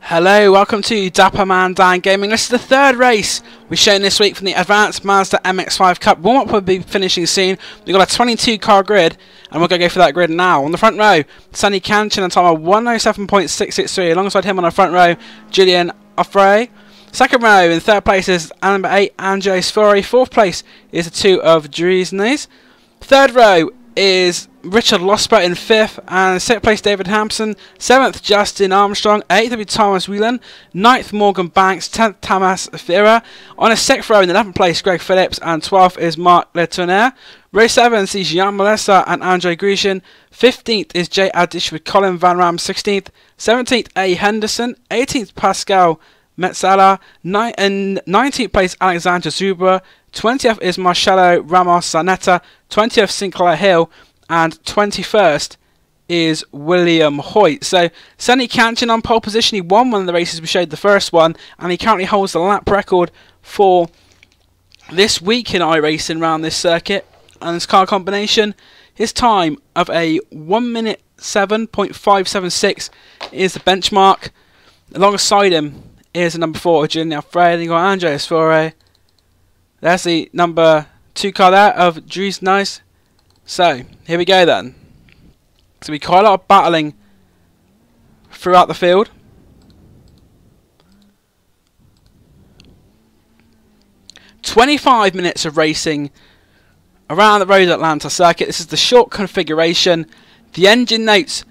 Hello, welcome to Dapper Man Dan Gaming. This is the third race we've shown this week from the Advanced Mazda MX5 Cup. Warm-up will be finishing soon. We've got a 22 car grid, and we're going to go for that grid now. On the front row, Sonny Kanchan on time of 107.663. Alongside him on the front row, Julian Offray. Second row, in third place is number 8, Andre Sfori. Fourth place is the 2 of Driesnes. Third row is Richard Losper in 5th, and 6th place David Hampson, 7th Justin Armstrong, 8th will be Thomas Whelan, 9th Morgan Banks, 10th Tamas Fira. On a 6th row in the 11th place Greg Phillips, and 12th is Marc Letourneau. Row 7 sees Jean Malessa and Andre Grecian. 15th is Jay Adish with Colin Van Ram, 16th, 17th A. Henderson, 18th Pascal Metzala, 19th place Alexander Zubra, 20th is Marcelo Ramos Zanetta, 20th Sinclair Hill, and 21st is William Hoyt. So Sonny Kanchan on pole position. He won one of the races we showed, the first one, and he currently holds the lap record for this week in iRacing around this circuit. And this car combination, his time of a 1 minute 7.576 is the benchmark. Alongside him is the number 4 Julian Offray, and you got Andreas Fore. There's the number 2 car there of Driesnes. So, here we go then. So we quite a lot of battling throughout the field. "25 minutes of racing around the Road Atlanta circuit. This is the short configuration. The engine notes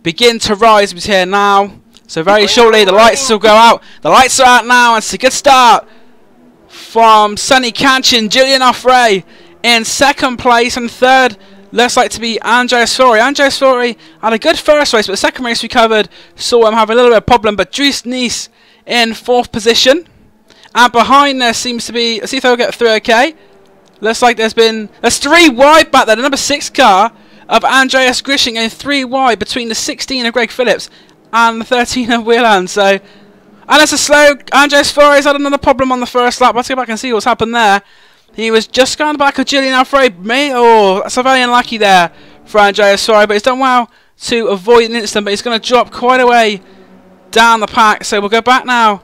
begin to rise here now. So very shortly the lights will go out. The lights are out now, and it's a good start from Sonny Kanchan. Julian Offray in second place, and third looks like to be Andreas Fori. Andreas Fori had a good first race, but the second race we covered saw him have a little bit of problem. But Driesnes in fourth position, and behind there seems to be, let's see if they'll get through okay. Looks like there's 3 wide back there. The number 6 car of Andreas Grishing going 3 wide between the 16 of Greg Phillips and the 13 of Whelan. So, and that's a slow. Andreas Fori's had another problem on the first lap. Let's go back and see what's happened there. He was just going back of Julian Offray. Oh, that's very unlucky there for Andreas Fori, but he's done well to avoid an incident, but he's going to drop quite a way down the pack. So we'll go back now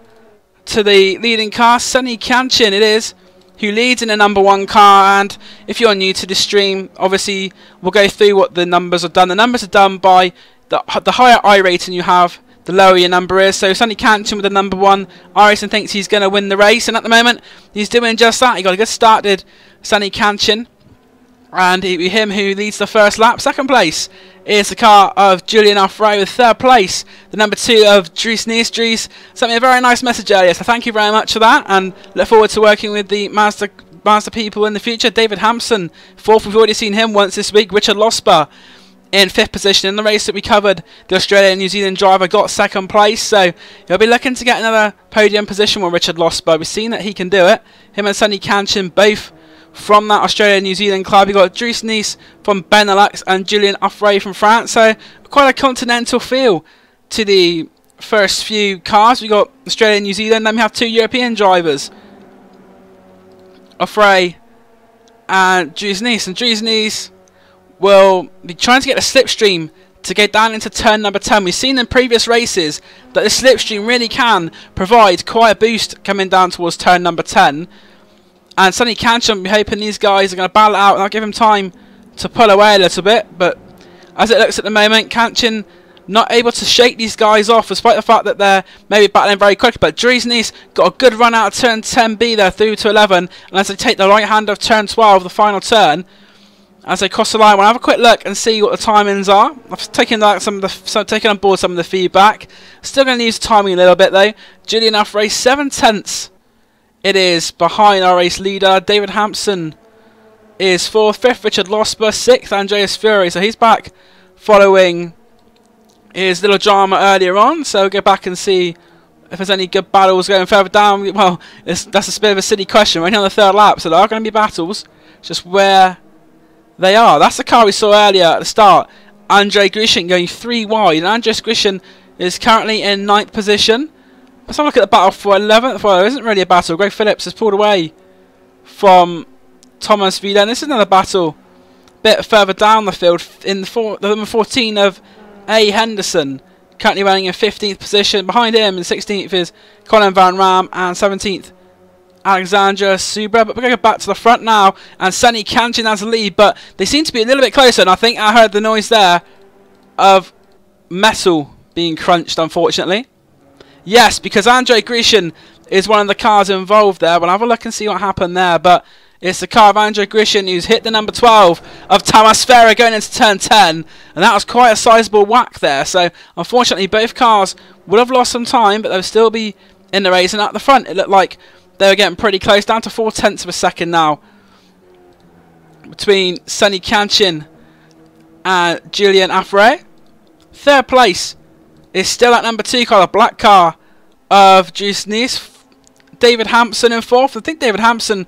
to the leading car, Sonny Kanchan it is, who leads in the number 1 car. And if you're new to the stream, obviously we'll go through what the numbers are done. The numbers are done by the higher I rating you have, the lower your number is. So Sonny Kanchan with the number 1 iRacing thinks he's going to win the race, and at the moment he's doing just that. He got a good start, did Sonny Kanchan, and him who leads the first lap. Second place is the car of Julian Offray, with third place the number 2 of Driesnes. Dries sent me a very nice message earlier, so thank you very much for that, and look forward to working with the Mazda people in the future. David Hampson, 4th, we've already seen him once this week. Richard Losper in 5th position. In the race that we covered, the Australia and New Zealand driver got 2nd place, so he'll be looking to get another podium position with Richard Losper. We've seen that he can do it. Him and Sonny Kanchan both from that Australia and New Zealand club. You've got Driesnes from Benelux and Julian Offray from France, so quite a continental feel to the first few cars. We've got Australia and New Zealand, then we have 2 European drivers, Offray and Driesnes. And Driesnes will be trying to get a slipstream to get down into turn number 10. We've seen in previous races that the slipstream really can provide quite a boost coming down towards turn number 10. And Sonny Kanchan will be hoping these guys are going to battle it out, and I'll give him time to pull away a little bit. But as it looks at the moment, Kanchan not able to shake these guys off, despite the fact that they're maybe battling very quickly. But Driesnes got a good run out of turn 10B there through to 11. And as they take the right hand of turn 12, the final turn, as they cross the line, we'll have a quick look and see what the timings are. I've taken taken on board some of the feedback. Still going to use timing a little bit though. Julian Offray 7/10 it is behind our race leader. David Hampson is 4th, 5th Richard Losper, 6th Andreas Fori. So he's back following his little drama earlier on. So we'll go back and see if there's any good battles going further down. Well, that's a bit of a silly question. We're only on the 3rd lap, so there are going to be battles. Just where they are. That's the car we saw earlier at the start. Andre Grecian going 3 wide. And Andreas Grecian is currently in 9th position. Let's have a look at the battle for 11th. Well, there isn't really a battle. Greg Phillips has pulled away from Thomas Whelan. This is another battle a bit further down the field in the number 14 of A. Henderson currently running in 15th position. Behind him in 16th is Colin Van Ram, and 17th Alexandra Subra. But we're going to go back to the front now, and Sunny Kanchan has the lead, but they seem to be a little bit closer, and I think I heard the noise there of metal being crunched, unfortunately. Yes, because Andrei Grishin is one of the cars involved there. We'll have a look and see what happened there, but it's the car of Andrei Grishin who's hit the number 12 of Tamas Ferrer going into turn 10, and that was quite a sizable whack there. So unfortunately both cars would have lost some time, but they'll still be in the race. And at the front it looked like they were getting pretty close, down to 0.4 of a second now between Sunny Kanchan and Julian Affray. Third place is still at number 2 car, the black car of Juice Nice. David Hampson in 4th. I think David Hampson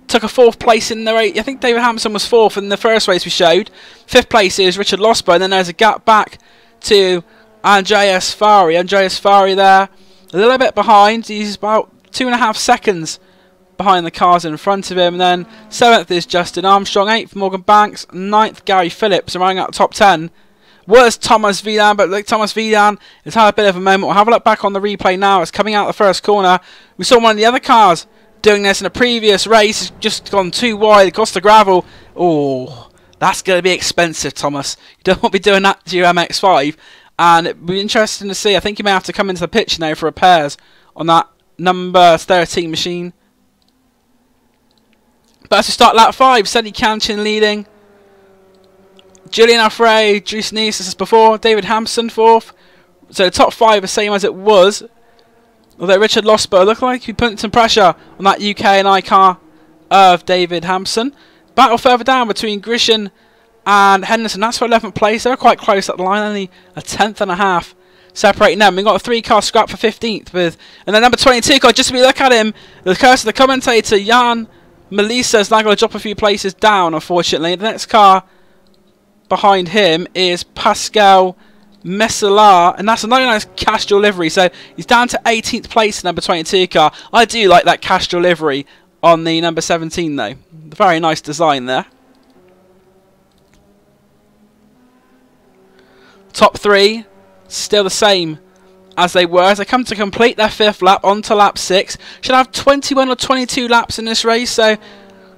took a 4th place in the race. I think David Hampson was 4th in the first race we showed. 5th place is Richard Losber, and then there's a gap back to Andreas Fari. Andreas Fari there, a little bit behind. He's about 2.5 seconds behind the cars in front of him. And then 7th is Justin Armstrong, 8th Morgan Banks, 9th Gary Phillips, and running out the top 10 was Thomas Vidan, but look, Thomas Vidan has had a bit of a moment. We'll have a look back on the replay now. It's coming out the first corner. We saw one of the other cars doing this in a previous race. It's just gone too wide across the gravel. Oh, that's going to be expensive, Thomas. You don't want to be doing that to your MX5. And it'll be interesting to see. I think you may have to come into the picture now for repairs on that number 13 machine. But as we start lap 5, Sunny Kanchan leading. Julian Affray, Juice Nice, this is before. David Hampson 4th. So the top 5 are the same as it was. Although Richard Losber looked like he put some pressure on that UK and I car of David Hampson. Battle further down between Grishin and Henderson. That's for 11th place. They were quite close at the line, only a 1/10.5 separating them. We've got a 3-car scrap for 15th with, and then number 22 car, just to look at him, the curse of the commentator, Jan Melissa, is now going to drop a few places down, unfortunately. The next car behind him is Pascal Messalar, and that's a 99 Castrol livery, so he's down to 18th place, number 22 car. I do like that Castrol livery on the number 17 though. Very nice design there. Top 3 still the same as they were as they come to complete their 5th lap onto lap 6. Should have 21 or 22 laps in this race, so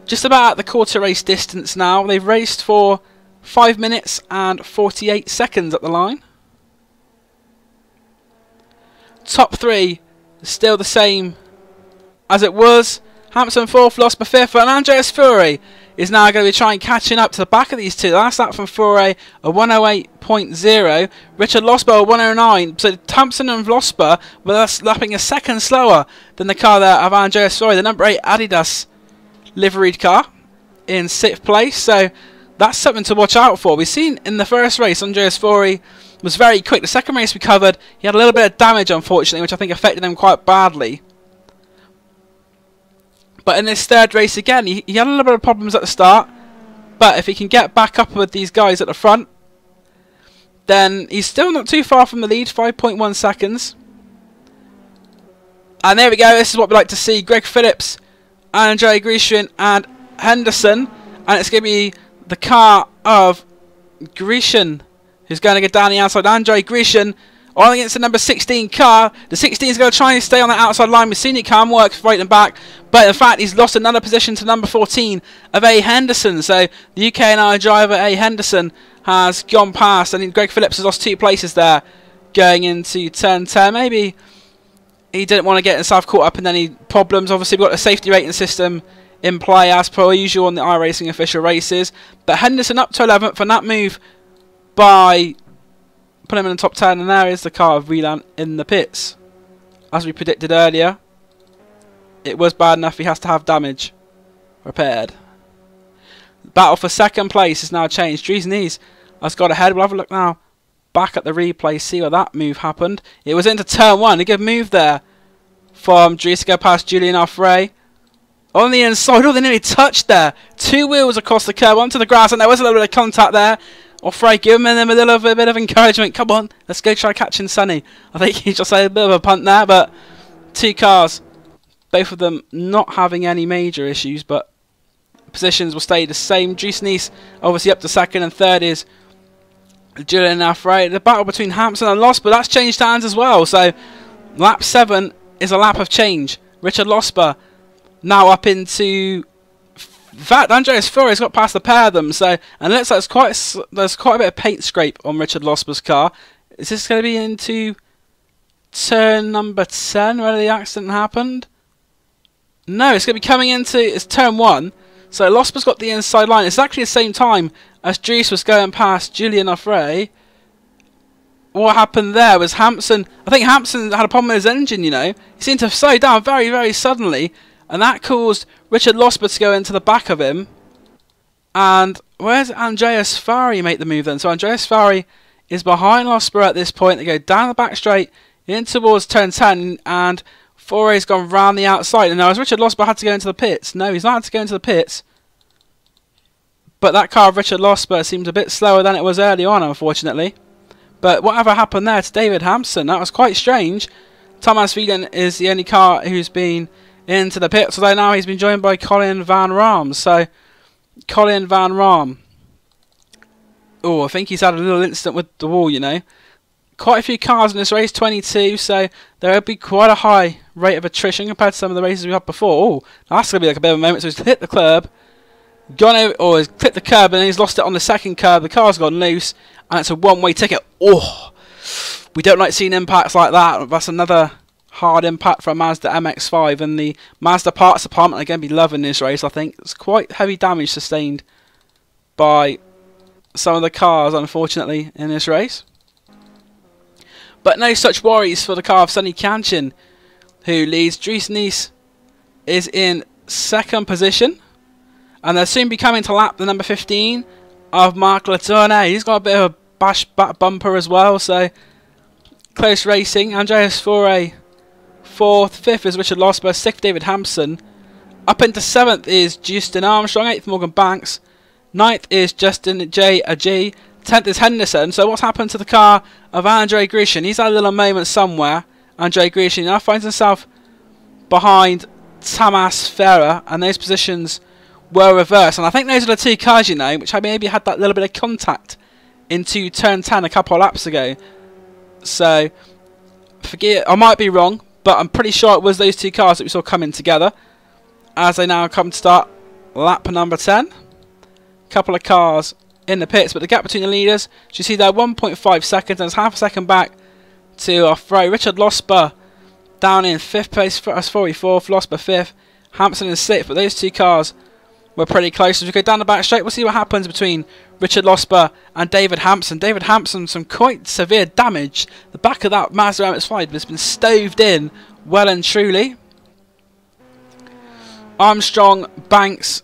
just about at the quarter race distance now. They've raced for 5 minutes and 48 seconds at the line. Top 3 still the same as it was. Hampson 4th, Losber 5th, and Andreas Fury is now going to be trying catching up to the back of these two. Last lap from Fury, a 108.0. Richard Losber, a 109. So Hampson and Losber were lapping a second slower than the car there of Andreas Fury, the number 8 Adidas liveried car, in 6th place. So that's something to watch out for. We've seen in the first race, Andreas Fury was very quick. The second race we covered, he had a little bit of damage, unfortunately, which I think affected him quite badly. But in this third race again, he had a little bit of problems at the start. But if he can get back up with these guys at the front, then he's still not too far from the lead, 5.1 seconds. And there we go, this is what we like to see. Greg Phillips, Andrei Grishin and Henderson. And it's going to be the car of Grishin who's going to get down the outside. Andrei Grishin on against the number 16 car. The 16 is going to try and stay on that outside line. We've seen it can't work right and back. But in fact, he's lost another position to number 14 of A. Henderson. So the UK and I driver A. Henderson has gone past. I think Greg Phillips has lost 2 places there going into turn 10. Maybe he didn't want to get himself caught up in any problems. Obviously, we've got a safety rating system in play as per usual on the iRacing official races. But Henderson up to 11th, and that move by putting him in the top 10, and there is the car of Wieland in the pits. As we predicted earlier, it was bad enough he has to have damage repaired. The battle for second place is now changed. Dries Nies has got ahead. We'll have a look now back at the replay, see where that move happened. It was into turn 1. A good move there from Dries to go past Julian Affray. On the inside, oh, they nearly touched there. 2 wheels across the curb onto the grass, and there was a little bit of contact there. Affray giving them a little bit of encouragement. Come on, let's go try catching Sunny. I think he just had a bit of a punt there, but 2 cars, both of them not having any major issues, but positions will stay the same. Dries Nies obviously up to second, and third is Julian Alfred. The battle between Hampson and Losper, that's changed hands as well. So lap 7 is a lap of change. Richard Losper now up into... In fact, Andreas Furi's got past the pair of them. So, and it looks like there's quite a bit of paint scrape on Richard Losper's car. Is this going to be into turn number 10 where the accident happened? No, it's going to be coming into... It's turn 1. So Losper's got the inside line. It's actually the same time as Dries was going past Julian Offray. What happened there was Hampson... I think Hampson had a problem with his engine, you know. He seemed to slow down very, very suddenly. And that caused Richard Losper to go into the back of him. And where's Andreas Fari make the move then? So Andreas Fari is behind Losper at this point. They go down the back straight in towards turn 10. And Fourier's gone round the outside. And now has Richard Losper had to go into the pits? No, he's not had to go into the pits. But that car of Richard Losper seemed a bit slower than it was early on, unfortunately. But whatever happened there to David Hampson, that was quite strange. Thomas Wieden is the only car who's been into the pits, although now he's been joined by Colin Van Ram. So, Colin Van Ram. Oh, I think he's had a little incident with the wall, you know. Quite a few cars in this race, 22, so there will be quite a high rate of attrition compared to some of the races we had before. Oh, that's going to be like a bit of a moment. So he's hit the curb, gone over, or he's clipped the curb, and then he's lost it on the second curb. The car's gone loose, and it's a one-way ticket. Oh, we don't like seeing impacts like that. That's another hard impact for a Mazda MX5, and the Mazda parts department are going to be loving this race, I think. It's quite heavy damage sustained by some of the cars, unfortunately, in this race. But no such worries for the car of Sonny Kanchin, who leads. Dries Nice is in second position, and they'll soon be coming to lap the number 15 of Marc Letourneau. He's got a bit of a bash back bumper as well, so close racing. Andreas Faure 4th, 5th is Richard Losper, 6th David Hampson. Up into 7th is Justin Armstrong, 8th Morgan Banks, 9th is Justin J. Ajay, 10th is Henderson. So what's happened to the car of Andre Grecian? He's had a little moment somewhere. Andre Grecian now finds himself behind Tamas Ferrer, and those positions were reversed. And I think those are the two cars, you know, which I maybe had that little bit of contact into turn 10 a couple of laps ago. So, forget, I might be wrong, but I'm pretty sure it was those two cars that we saw coming together as they now come to start lap number 10. Couple of cars in the pits, but the gap between the leaders, as you see there, 1.5 seconds, and it's half a second back to our fray. Richard Losper down in 5th place, as 44th, Losper 5th, Hampson in 6th, but those two cars were pretty close. As we go down the back straight, we'll see what happens between Richard Losper and David Hampson. David Hampson, some quite severe damage. The back of that Mazda MX5 has been stoved in well and truly. Armstrong, Banks,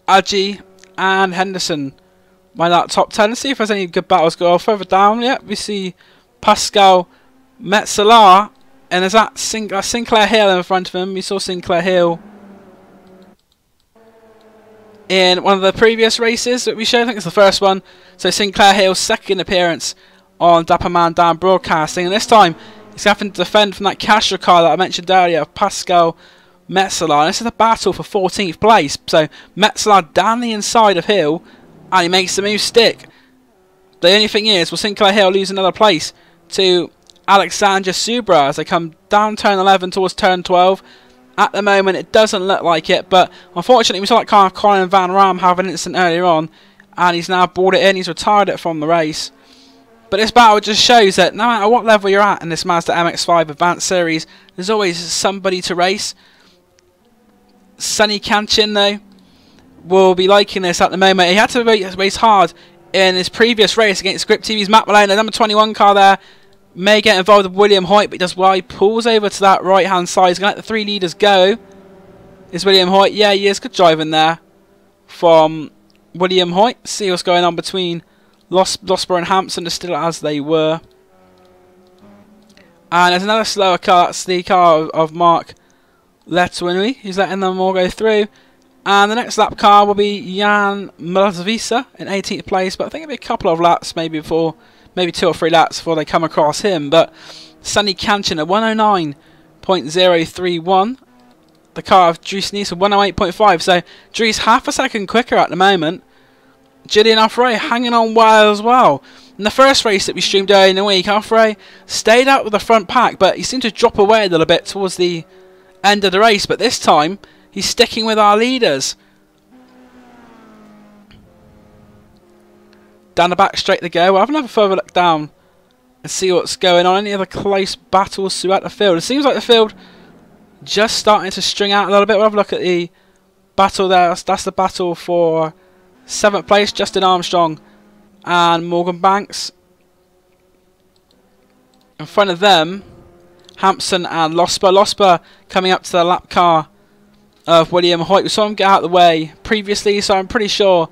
Adji and Henderson by that top 10. Let's see if there's any good battles go further down. Yep, we see Pascal Metzeler, and there's that Sinclair Hill in front of him. We saw Sinclair Hill in one of the previous races that we showed. I think it's the first one. So Sinclair Hill's second appearance on Dapper Man Dan Broadcasting, and this time he's having to defend from that Castro car that I mentioned earlier, Pascal Metzeler. And this is a battle for 14th place. So Metzeler down the inside of Hill, and he makes the move stick. The only thing is, will Sinclair Hill lose another place to Alexander Subra as they come down turn 11 towards turn 12? At the moment, it doesn't look like it, but unfortunately, we saw that car Colin Van Ram have an incident earlier on, and he's now brought it in. He's retired it from the race. But this battle just shows that no matter what level you're at in this Mazda MX5 Advanced Series, there's always somebody to race. Sonny Kanchin, though, will be liking this at the moment. He had to race hard in his previous race against Grip TV's Matt Malone. The number 21 car there may get involved with William Hoyt, but he does well. He pulls over to that right hand side. He's going to let the three leaders go. Is William Hoyt? Yeah, he is. Good driving there from William Hoyt. See what's going on between Losper and Hampson. They're still as they were. And there's another slower car. That's the car of Marc Letourneau. He's letting them all go through. And the next lap car will be Jan Mlazvisa in 18th place, but I think it'll be a couple of laps, maybe 2 or 3 laps before they come across him. But Sonny Kanchin at 109.031, the car of Dries Nice at 108.5, so Dries half a second quicker at the moment. Julian Offray hanging on well as well. In the first race that we streamed earlier in the week, Alfred stayed out with the front pack, but he seemed to drop away a little bit towards the end of the race. But this time, he's sticking with our leaders. Down the back straight they go. We'll have another further look down and see what's going on. Any other close battles throughout the field? It seems like the field just starting to string out a little bit. We'll have a look at the battle there. That's the battle for 7th place. Justin Armstrong and Morgan Banks. In front of them, Hampson and Losper. Losper coming up to the lap car of William Hoyt. We saw him get out of the way previously, so I'm pretty sure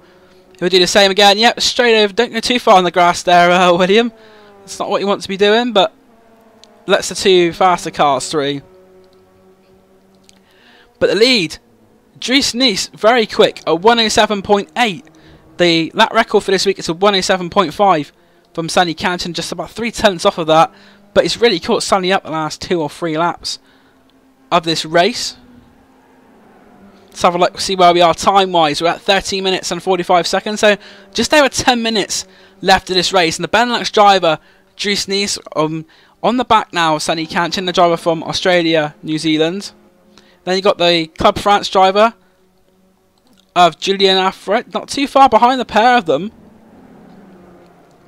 he'll do the same again. Yep, straight over. Don't go too far on the grass there, William. That's not what you want to be doing, but lets the two faster cars through. But the lead, Dries Nice, very quick, at 107.8. The lap record for this week is a 107.5 from Sandy Canton, just about 3/10 off of that. But he's really caught Sandy up the last 2 or 3 laps of this race. Let's have a look, see where we are time-wise. We're at 13 minutes and 45 seconds, so just over 10 minutes left of this race. And the Benelux driver, Dries Nice, on the back now of Sandy Canton, the driver from Australia, New Zealand. Then you got the Club France driver of Julien Affret, not too far behind the pair of them.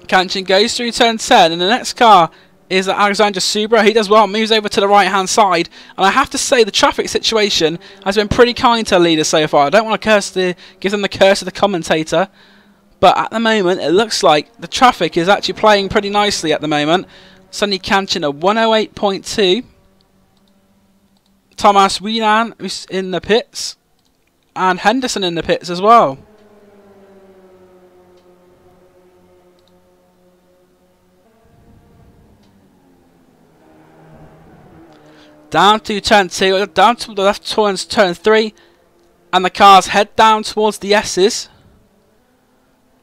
Canton goes through turn 10, and the next car is Alexander Subra. He does well, moves over to the right hand side, and I have to say the traffic situation has been pretty kind to the leaders so far. I don't want to give them the curse of the commentator, but at the moment it looks like the traffic is actually playing pretty nicely at the moment. Sandy Canton at 108.2. Thomas Wieland who's in the pits, and Henderson in the pits as well. Down to turn 2, down to the left towards turn 3, and the cars head down towards the S's.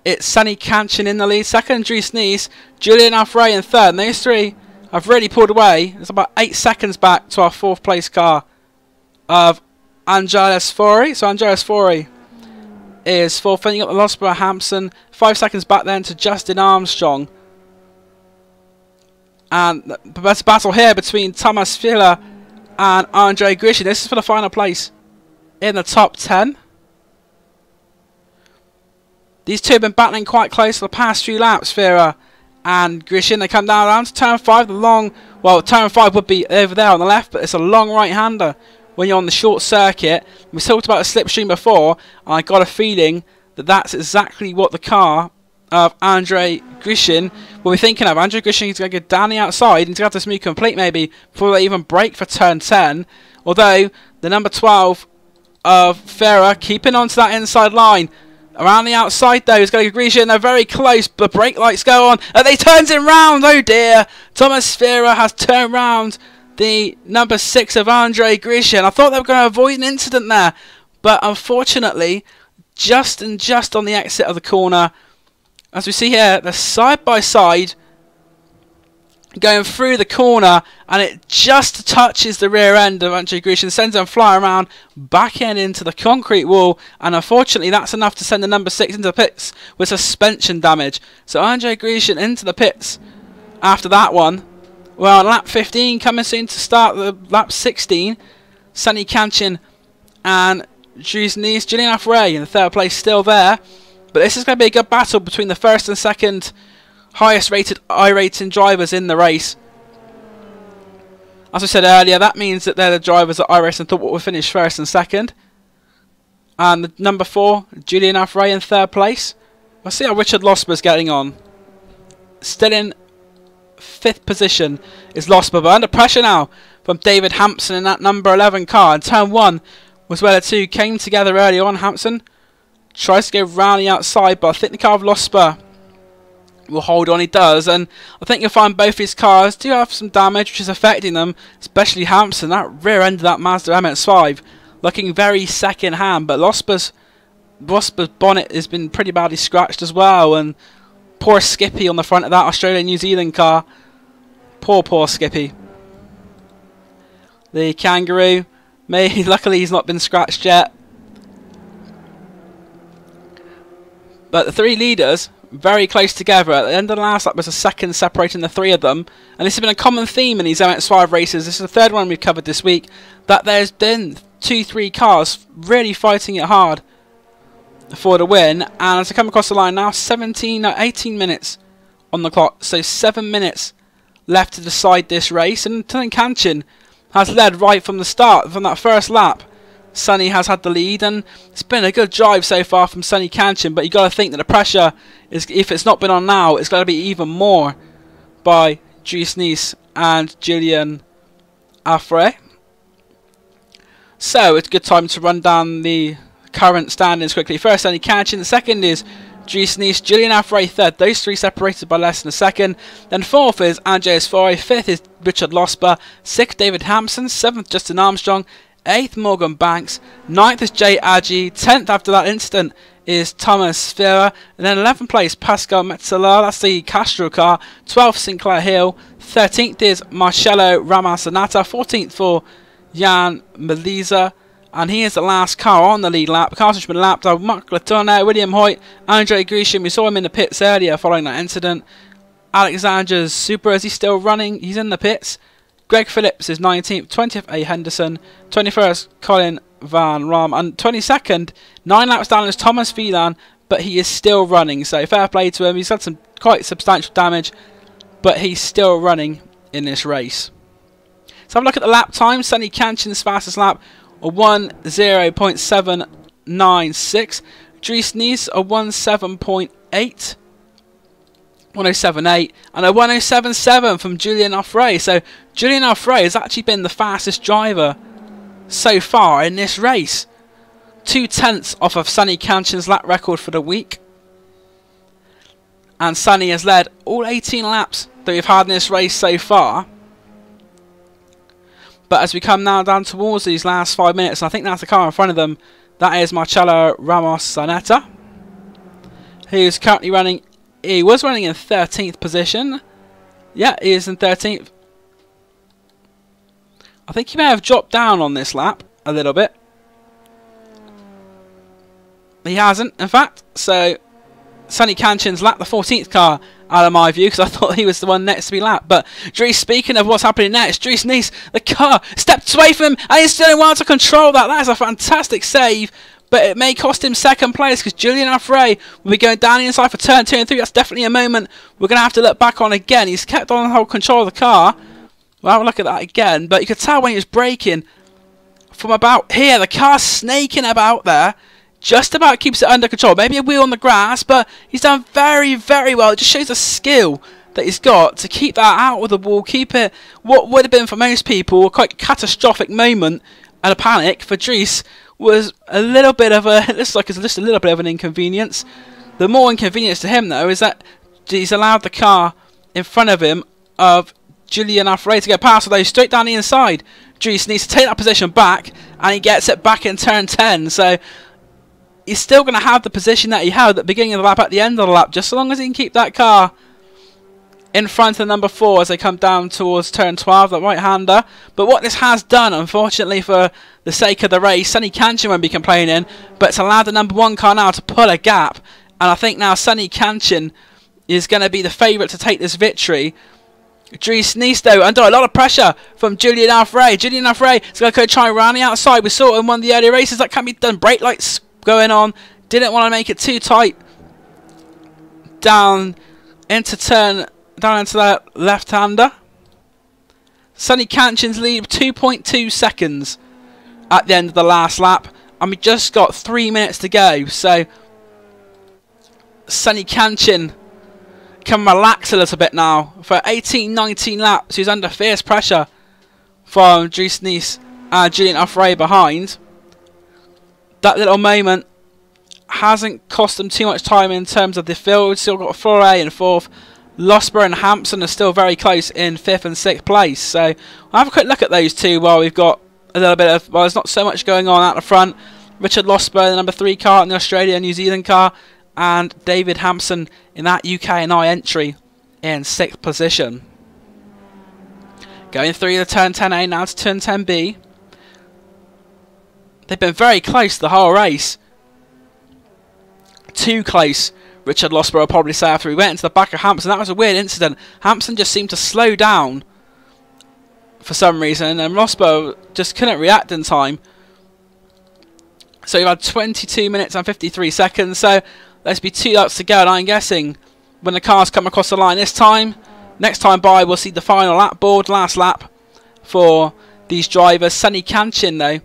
It's Sandy Canton in the lead, second Dries Nice, Julien Affret in third, and those three have really pulled away. It's about 8 seconds back to our 4th place car of Angeles Fori. So Angeles Fori is 4th, then you got the Losborough Hampson, 5 seconds back then to Justin Armstrong. And the best battle here between Thomas Filler and Andre Grishin. This is for the final place in the top 10. These two have been battling quite close for the past few laps, Filler and Grishin. They come down to turn 5, the long, well, turn 5 would be over there on the left, but it's a long right-hander when you're on the short circuit. We talked about a slipstream before, and I got a feeling that that's exactly what the car of Andre Grishin will be thinking of. Andre Grishin is going to go down the outside and to have to smooth complete maybe before they even break for turn 10. Although the number 12 of Ferrer keeping on to that inside line. Around the outside though is going to go Grishin. They're very close. The brake lights go on. And they turns him round. Oh dear. Thomas Ferrer has turned round the number 6 of Andre Grishin. I thought they were going to avoid an incident there. But unfortunately, just on the exit of the corner, as we see here, they're side by side going through the corner, and it just touches the rear end of Andre Grishin, sends them flying around, back end into the concrete wall, and unfortunately that's enough to send the number 6 into the pits with suspension damage. So Andre Grishin into the pits after that one. Well, lap 15 coming soon to start the lap 16. Sandy Canton and Dries Nice, Julien Affret in the 3rd place still there. But this is going to be a good battle between the 1st and 2nd highest rated I-rating drivers in the race. As I said earlier, that means that they're the drivers that I-Racing thought would finish 1st and 2nd. And the number 4, Julien Affret in 3rd place. Let's see how Richard Losber's getting on. Still in 5th position is Losber, but under pressure now from David Hampson in that number 11 car. And turn 1 was where the two came together early on. Hampson tries to go round the outside, but I think the car of Losber will hold on. He does, and I think you'll find both these cars do have some damage which is affecting them, especially Hampson. That rear end of that Mazda MX5 looking very second hand, but Losber's bonnet has been pretty badly scratched as well, and poor Skippy on the front of that Australia-New Zealand car. Poor Skippy. The Kangaroo, luckily he's not been scratched yet. But the three leaders, very close together. At the end of the last lap was a second separating the three of them, and this has been a common theme in these MX5 races. This is the third one we've covered this week, that there's been 2-3 cars really fighting it hard for the win. And as I come across the line now, 18 minutes on the clock, so 7 minutes left to decide this race, and Tony Kanchan has led right from the start. From that first lap, Sonny has had the lead, and it's been a good drive so far from Sonny Kanchan, but you've got to think that the pressure is, if it's not been on now, it's got to be even more by Dries Nies and Julian Affray. So it's a good time to run down the current standings quickly. First, Sonny Kanchan. The second is Dries Nies, Julian Affray third. Those three separated by less than a second. Then fourth is Andreas Faure. Fifth is Richard Losper. Sixth, David Hampson. Seventh, Justin Armstrong. 8th, Morgan Banks. 9th is Jay Adji. 10th, after that incident, is Thomas Sfera. And then 11th place, Pascal Metzeler. That's the Castro car. 12th, Sinclair Hill. 13th is Marcello Ramasanata. 14th for Jan Meliza. And he is the last car on the lead lap. The cars which have been lapped are Mark Latourneau, William Hoyt, Andre Grisham. We saw him in the pits earlier following that incident. Alexander Super, is he still running? He's in the pits. Greg Phillips is 19th, 20th A. Henderson, 21st Colin Van Ram, and 22nd, 9 laps down is Thomas Phelan, but he is still running, so fair play to him. He's had some quite substantial damage, but he's still running in this race. So have a look at the lap time. Sonny Kanchan's fastest lap, a 1:0.796. Dries Nies, a 1:07.8. 1:07.8 and a 1:07.7 from Julian Affray. So Julian Affray has actually been the fastest driver so far in this race. 2/10 off of Sonny Kanchan's lap record for the week. And Sonny has led all 18 laps that we've had in this race so far. But as we come now down towards these last 5 minutes, I think that's the car in front of them. That is Marcello Ramos-Sanetta, who's currently running. He was running in 13th position. Yeah, he is in 13th. I think he may have dropped down on this lap a little bit. He hasn't, in fact. So, Sonny Kanchan's lapped the 14th car out of my view, because I thought he was the one next to be lapped. But Dries, speaking of what's happening next, Dries Nies, the car stepped away from him, and he's doing well to control that. That is a fantastic save. But it may cost him second place, because Julian Affray will be going down the inside for turn 2 and 3. That's definitely a moment we're going to have to look back on again. He's kept on hold control of the car. We'll have a look at that again. But you could tell when he was braking from about here, the car's snaking about there. Just about keeps it under control. Maybe a wheel on the grass, but he's done very, very well. It just shows the skill that he's got to keep that out of the wall. Keep it, what would have been for most people a quite catastrophic moment and a panic, for Dries was a little bit of a, it looks like it's just a little bit of an inconvenience. The more inconvenience to him, though, is that he's allowed the car in front of him of Julian Affray to get past, although straight down the inside. Dries needs to take that position back, and he gets it back in turn 10. So he's still going to have the position that he held at the beginning of the lap, at the end of the lap, just so long as he can keep that car in front of number 4 as they come down towards turn 12, that right-hander. But what this has done, unfortunately, for the sake of the race, Sonny Kanchan won't be complaining, but it's allowed the number 1 car now to pull a gap. And I think now Sonny Kanchan is going to be the favourite to take this victory. Dries Nies, though, under a lot of pressure from Julian Affray. Julian Affray is going to go try around the outside. We saw it in one of the earlier races. That can be done. Brake lights going on. Didn't want to make it too tight. Down into that left-hander. Sonny Kanchan's lead 2.2 seconds at the end of the last lap, and we just got 3 minutes to go. So Sonny Kanchan can relax a little bit now. For 18-19 laps, he's under fierce pressure from Dries Nies and Julian Affray behind. That little moment hasn't cost them too much time in terms of the field. Still got Faure in 4th. Losper and Hampson are still very close in 5th and 6th place. So I'll have a quick look at those two while we've got a little bit of, well, there's not so much going on out the front. Richard Losper, the number 3 car in the Australia and New Zealand car, and David Hampson in that UK and I entry in 6th position. Going through the turn 10A now to turn 10B. They've been very close the whole race. Too close, Richard Losborough will probably say after he went into the back of Hampson. That was a weird incident. Hampson just seemed to slow down for some reason, and Losborough just couldn't react in time. So you've had 22 minutes and 53 seconds. So there's be 2 laps to go, and I'm guessing when the cars come across the line this time, next time by, we'll see the final lap board, last lap for these drivers. Sonny Kanchin, though,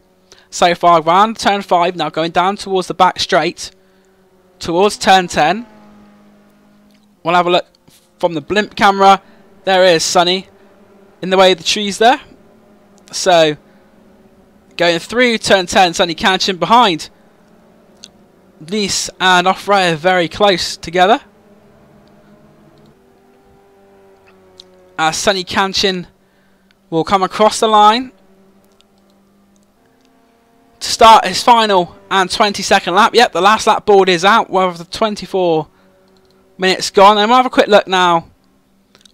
so far around turn 5, now going down towards the back straight, towards turn 10. We'll have a look from the blimp camera. There is Sonny in the way of the trees there. So going through turn 10, Sonny Kanchin behind Nice and Offray are very close together. As Sonny Kanchin will come across the line to start his final and 22nd lap. Yep, the last lap board is out with the 24 minutes gone. And we'll have a quick look now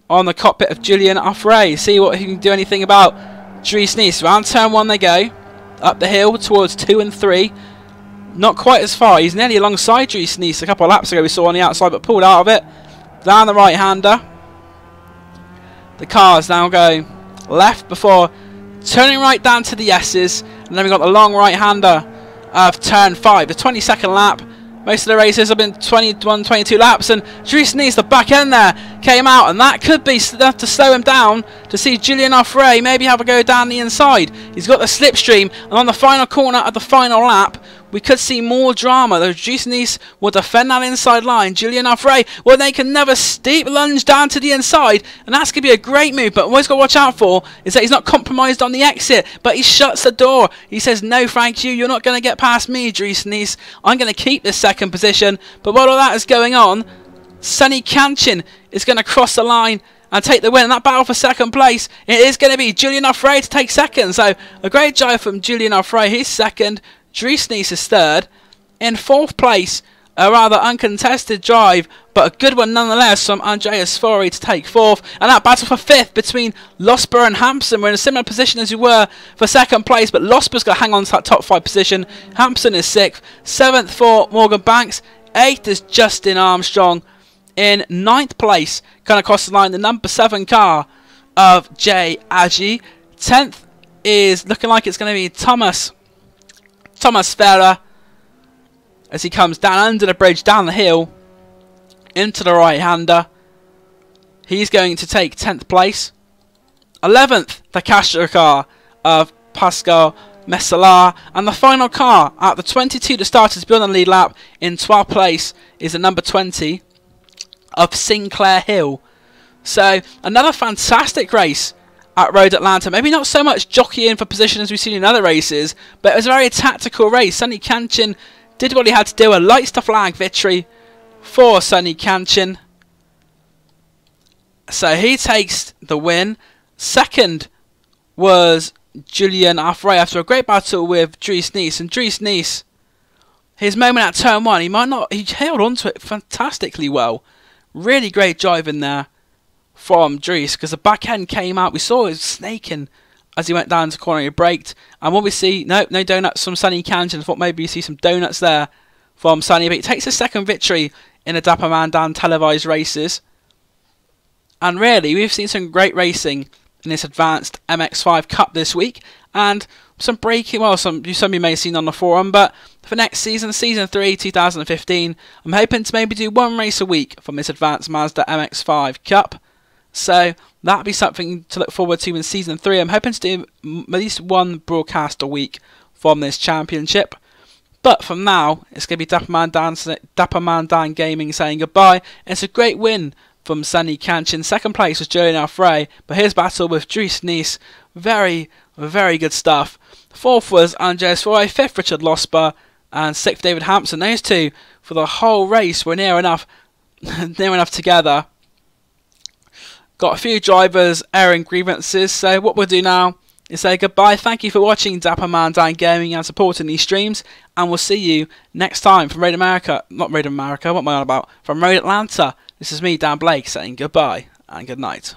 on the cockpit of Julian Offray. See what he can do anything about Dries Nice. Around turn 1 they go. Up the hill towards 2 and 3. Not quite as far. He's nearly alongside Dries Nice a couple of laps ago. We saw on the outside, but pulled out of it. Down the right-hander. The cars now go left before turning right down to the S's. And then we've got the long right-hander of turn 5. The 22nd lap. Most of the races have been 21, 22 laps, and Dries Nice, the back end there, came out, and that could be enough to slow him down to see Julian Offray maybe have a go down the inside. He's got the slipstream, and on the final corner of the final lap, we could see more drama. Though Dries Nice will defend that inside line. Julian Offray will make another steep lunge down to the inside, and that's going to be a great move. But what he's got to watch out for is that he's not compromised on the exit, but he shuts the door. He says, no, thank you. You're not going to get past me, Dries Nice. I'm going to keep this second position. But while all that is going on, Sonny Kanchin is going to cross the line and take the win. And that battle for second place, it is going to be Julian Offray to take second. So a great drive from Julian Offray. He's second. Dries Nice is third. In fourth place, a rather uncontested drive, but a good one nonetheless from Andreas Fori to take fourth. And that battle for fifth between Losborough and Hampson. We're in a similar position as we were for second place, but Losborough's got to hang on to that top 5 position. Hampson is sixth. Seventh for Morgan Banks. Eighth is Justin Armstrong. In ninth place, going across the line, the number 7 car of Jay Agee. 10th is looking like it's going to be Thomas Ferrer as he comes down under the bridge, down the hill, into the right-hander. He's going to take 10th place. 11th, the Castro car of Pascal Messalar. And the final car out of the 22 that started to be on the lead lap in 12th place is the number 20 of Sinclair Hill. So another fantastic race at Road Atlanta. Maybe not so much jockeying for position as we've seen in other races, but it was a very tactical race. Sonny Kanchin did what he had to do. A lights to flag victory for Sonny Kanchin. So he takes the win. Second was Julian Offray after a great battle with Dries Nice. And Dries Nice, his moment at turn 1, he held on to it fantastically well. Really great driving there from Dries, because the back end came out. We saw it snaking as he went down to the corner. He braked, and what we see, no donuts from Sonny Kanchin. I thought maybe you see some donuts there from Sonny, but he takes his second victory in the Dapper Man Dan televised races. And really, we've seen some great racing in this advanced MX5 Cup this week, and some braking, well, some you may have seen on the forum, but for next season, Season 3, 2015, I'm hoping to maybe do 1 race a week from this advanced Mazda MX5 Cup. So that'll be something to look forward to in Season 3. I'm hoping to do at least 1 broadcast a week from this championship. But from now, it's going to be Dapper Man Dan Gaming saying goodbye. It's a great win from Sonny Kanchin. Second place was Julian Offray, but his battle with Dries Nice, very, very good stuff. Fourth was Andreas Fori, fifth Richard Losborough, and sixth David Hampson. Those two for the whole race were near enough together. Got a few drivers airing grievances, so what we'll do now is say goodbye. Thank you for watching Dapper Man Dan Gaming and supporting these streams, and we'll see you next time from Road America. Not Road America, what am I on about? From Road Atlanta. This is me, Dan Blake, saying goodbye and good night.